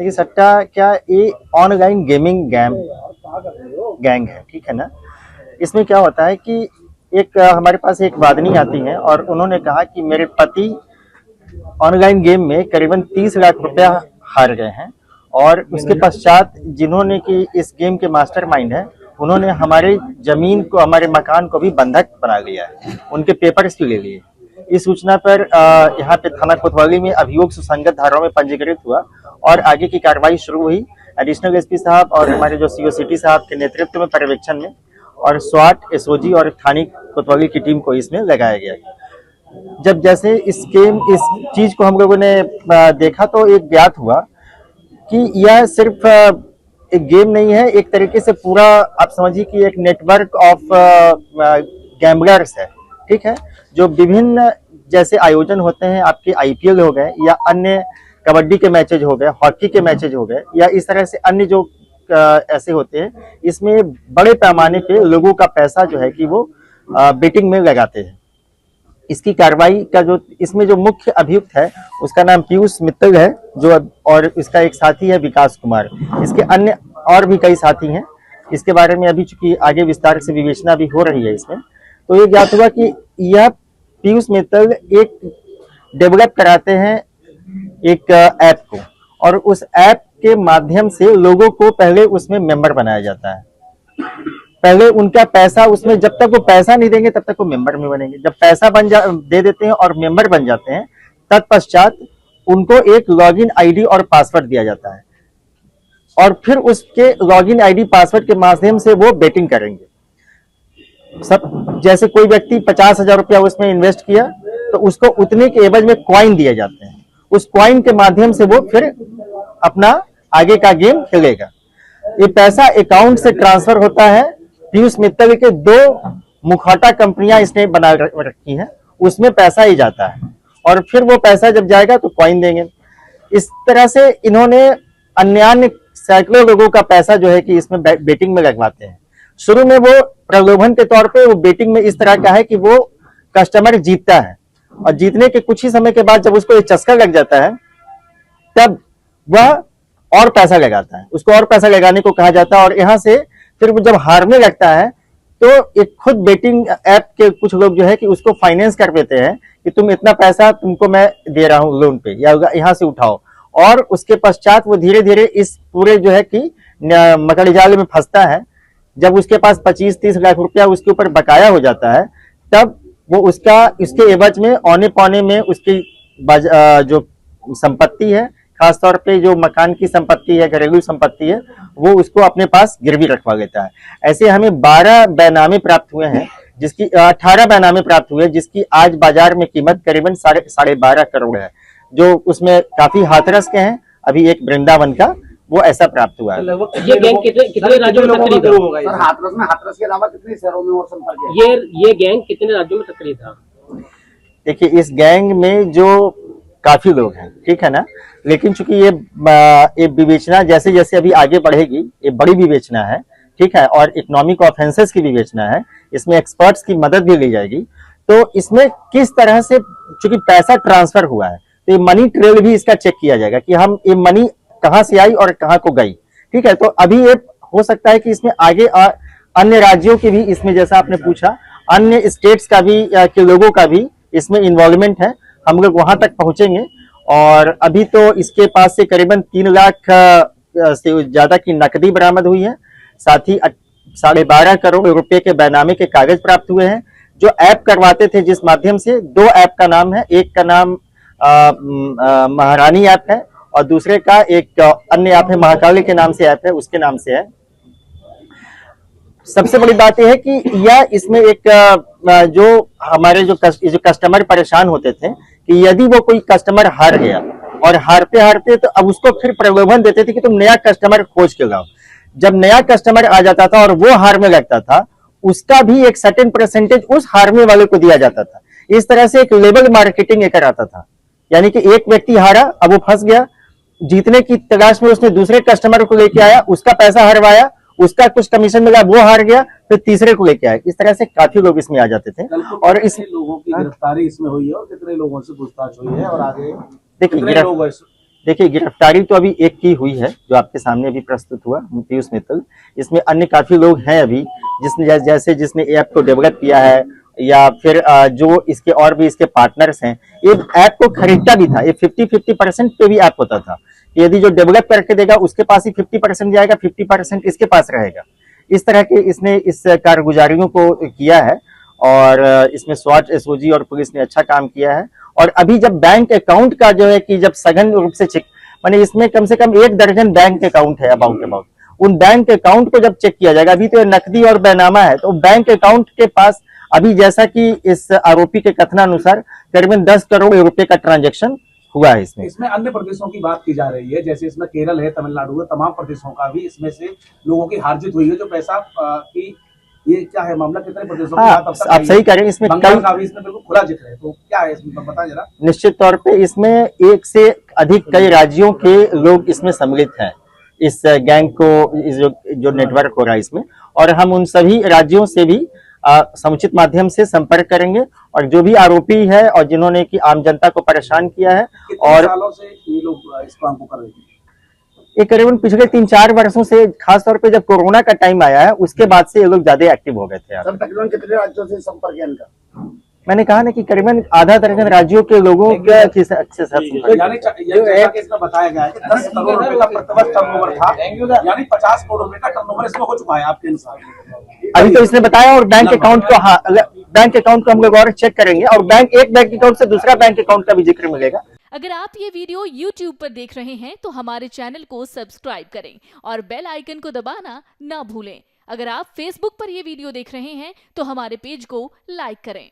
देखिए सट्टा क्या ये ऑनलाइन गेमिंग गैंग है, ठीक है ना। इसमें क्या होता है कि एक हमारे पास एक वादनी आती है और उन्होंने कहा कि मेरे पति ऑनलाइन गेम में करीबन 30 लाख रुपया हार गए हैं और उसके पश्चात जिन्होंने कि इस गेम के मास्टरमाइंड है उन्होंने हमारे जमीन को, हमारे मकान को भी बंधक बना लिया है, उनके पेपर्स भी ले लिए। इस सूचना पर यहाँ पे थाना कोतवाली में अभियोग सुसंगत धाराओं में पंजीकृत हुआ और आगे की कार्रवाई शुरू हुई। एडिशनल एसपी साहब और हमारे जो सीओ सिटी साहब के नेतृत्व में पर्यवेक्षण में और स्वाट, एसओजी और थानी कोतवाली की टीम को इसमें लगाया गया। जब जैसे इस चीज को हम लोगों ने देखा तो एक ज्ञात हुआ कि यह सिर्फ एक गेम नहीं है, एक तरीके से पूरा आप समझिए कि एक नेटवर्क ऑफ गैम्बलर्स है, ठीक है, जो विभिन्न जैसे आयोजन होते हैं, आपके आईपीएल हो गए या अन्य कबड्डी के मैचेज हो गए, हॉकी के मैचेज हो गए या इस तरह से अन्य जो ऐसे होते हैं, इसमें बड़े पैमाने पे लोगों का पैसा जो है कि वो बेटिंग में लगाते हैं। इसकी कार्रवाई का जो इसमें जो मुख्य अभियुक्त है उसका नाम पीयूष मित्तल है, जो और इसका एक साथी है विकास कुमार। इसके अन्य और भी कई साथी हैं, इसके बारे में अभी चूंकि आगे विस्तार से विवेचना भी हो रही है इसमें। तो ये ज्ञात हुआ कि यह पीयूष मित्तल एक डेवलप कराते हैं एक ऐप को और उस ऐप के माध्यम से लोगों को पहले उसमें मेंबर बनाया जाता है। पहले उनका पैसा उसमें, जब तक वो पैसा नहीं देंगे तब तक वो मेंबर में बनेंगे। जब पैसा दे देते हैं और मेंबर बन जाते हैं तत्पश्चात उनको एक लॉगिन आईडी और पासवर्ड दिया जाता है और फिर उसके लॉगिन आईडी पासवर्ड के माध्यम से वो बेटिंग करेंगे। सब जैसे कोई व्यक्ति 50,000 रुपया उसमें इन्वेस्ट किया तो उसको उतने के एवज में कॉइन दिए जाते हैं, उस कॉइन के माध्यम से वो फिर अपना आगे का गेम खेलेगा। ये पैसा अकाउंट से ट्रांसफर होता है। पीयूष मित्तल के 2 मुखौटा कंपनियां इसने बना रखी हैं, उसमें पैसा ही जाता है और फिर वो पैसा जब जाएगा तो कॉइन देंगे। इस तरह से इन्होंने अन्य सैकड़ों लोगों का पैसा जो है कि इसमें बेटिंग में लगवाते हैं। शुरू में वो प्रलोभन के तौर पे वो बेटिंग में इस तरह का है कि वो कस्टमर जीतता है और जीतने के कुछ ही समय के बाद जब उसको एक चस्का लग जाता है तब वह और पैसा लगाता है, उसको और पैसा लगाने को कहा जाता है। और यहाँ से फिर वो जब हारने लगता है तो एक खुद बेटिंग ऐप के कुछ लोग जो है कि उसको फाइनेंस कर देते हैं कि तुम इतना पैसा तुमको मैं दे रहा हूं लोन पे या यहाँ से उठाओ, और उसके पश्चात वो धीरे धीरे इस पूरे जो है कि मकड़ी जाल में फंसता है। जब उसके पास 25-30 लाख रुपया उसके ऊपर बकाया हो जाता है तब वो इसके एवज में औने पौने में उसकी जो संपत्ति है, खासतौर पे जो मकान की संपत्ति है, घरेलू संपत्ति है, वो उसको अपने पास गिरवी रखवा लेता है। ऐसे हमें 12 बैनामे प्राप्त हुए हैं, जिसकी 18 बैनामे प्राप्त हुए, जिसकी आज बाजार में कीमत करीबन 12.5 करोड़ है, जो उसमें काफी हाथरस के हैं। अभी एक वृंदावन का वो ऐसा प्राप्त हुआ है। ये गैंग कितने राज्यों में सक्रिय था? हाथरस के अलावा कितने शहरों में और संपर्क है? ये गैंग कितने राज्यों में सक्रिय था? देखिए इस गैंग में जो काफी लोग हैं, ठीक है ना, लेकिन चूंकि ये विवेचना जैसे जैसे अभी आगे बढ़ेगी, ये बड़ी विवेचना है, ठीक है, और इकोनॉमिक ऑफेंसेस की विवेचना है, इसमें एक्सपर्ट्स की मदद भी ली जाएगी। तो इसमें किस तरह से चूंकि पैसा ट्रांसफर हुआ है तो ये मनी ट्रेल भी इसका चेक किया जाएगा कि हम ये मनी कहाँ से आई और कहाँ को गई, ठीक है। तो अभी ये हो सकता है कि इसमें आगे अन्य राज्यों के भी, इसमें जैसा आपने पूछा, अन्य स्टेट्स का भी के लोगों का भी इसमें इन्वॉल्वमेंट है। हम लोग वहां तक पहुंचेंगे और अभी तो इसके पास से करीबन 3 लाख से ज्यादा की नकदी बरामद हुई है, साथ ही 12.5 करोड़ रुपए के बैनामे के कागज प्राप्त हुए हैं। जो ऐप करवाते थे जिस माध्यम से, 2 ऐप का नाम है, एक का नाम महारानी ऐप है और दूसरे का एक अन्य ऐप है महाकाली के नाम से ऐप है, उसके नाम से है। सबसे बड़ी बात यह है कि यह इसमें एक जो हमारे जो कस्टमर परेशान होते थे कि यदि वो कोई कस्टमर हार गया और हारते हारते तो अब उसको फिर प्रलोभन देते थे कि तुम नया कस्टमर खोज के लाओ। जब नया कस्टमर आ जाता था और वो हारने लगता था, उसका भी एक सर्टेन परसेंटेज उस हारने वाले को दिया जाता था। इस तरह से एक लेवल मार्केटिंग एक आता था, यानी कि एक व्यक्ति हारा, अब वो फंस गया, जीतने की तलाश में उसने दूसरे कस्टमर को लेके आया, उसका पैसा हरवाया, उसका कुछ कमीशन मिला, वो हार गया, फिर तीसरे को लेके आए। इस तरह से काफी लोग इसमें आ जाते थे। और इस लोगों की गिरफ्तारी इसमें हुई है और कितने लोगों से पूछताछ हुई है और आगे देखिए देखिए, गिरफ्तारी तो अभी एक की हुई है, जो आपके सामने अभी प्रस्तुत हुआ, पीयूष मित्तल। इसमें अन्य काफी लोग हैं अभी, जैसे जिसने ऐप को डेवलप किया है, या फिर जो इसके और भी इसके पार्टनर्स हैं। ये ऐप को खरीदता भी था, ये 50-50% पे भी ऐप होता था। यदि जो डेवलप करके देगा उसके पास ही 50% जाएगा, 50% इसके पास रहेगा। इस तरह के इसने इस कारगुजारियों को किया है, और इसमें स्वाट, एसओजी और पुलिस ने अच्छा काम किया है। और अभी जब बैंक अकाउंट का जो है कि जब सघन रूप से चेक, माने इसमें कम से कम 1 दर्जन बैंक अकाउंट है अबाउट, उन बैंक अकाउंट को जब चेक किया जाएगा, अभी तो नकदी और बैनामा है, तो बैंक अकाउंट के पास अभी, जैसा कि इस आरोपी के कथनानुसार, करीबन 10 करोड़ रुपए का ट्रांजैक्शन हुआ है इसमें अन्य प्रदेशों की बात की जा रही है, जैसे इसमें केरल है, तमिलनाडु है, तमाम प्रदेशों का भी इसमें से लोगों की हार्जित हुई है जो पैसा की। ये क्या है मामला, कितने प्रदेशों की बात अब तक आप सही कह रहे हैं। इसमें बंगाल का भी इसमें बिल्कुल खुला जिक्र है, तो क्या है इसमें बताएं जरा। निश्चित तौर पे इसमें एक से अधिक कई राज्यों के लोग इसमें सम्मिलित हैं, इस गैंग को, इस जो नेटवर्क हो रहा है इसमें। और हम उन सभी राज्यों से भी समुचित माध्यम से संपर्क करेंगे, और जो भी आरोपी है और जिन्होंने की आम जनता को परेशान किया है, और सालों से ये लोग इस काम को कर रहे हैं। ये करीबन पिछले 3-4 वर्षों से, खासतौर पे जब कोरोना का टाइम आया है, उसके बाद से ये लोग ज्यादा एक्टिव हो गए थे। सर तकरीबन कितने राज्यों से संपर्क है इनका? मैंने कहा ना कि करीबन आधा दर्जन राज्यों के लोगों का इसमें बताया गया है कि 10 करोड़ रुपए का प्रतिवर्ष टर्नओवर था, यानी 50 करोड़ रुपए का टर्नओवर इसमें हो चुका है आपके अनुसार। अभी तो इसने बताया, और बैंक अकाउंट को, हाँ, बैंक अकाउंट को हम लोग और चेक करेंगे, और एक बैंक अकाउंट से दूसरा बैंक अकाउंट का भी जिक्र मिलेगा। अगर आप ये वीडियो YouTube पर देख रहे हैं तो हमारे चैनल को सब्सक्राइब करें और बेल आइकन को दबाना ना भूलें। अगर आप Facebook पर ये वीडियो देख रहे हैं तो हमारे पेज को लाइक करें।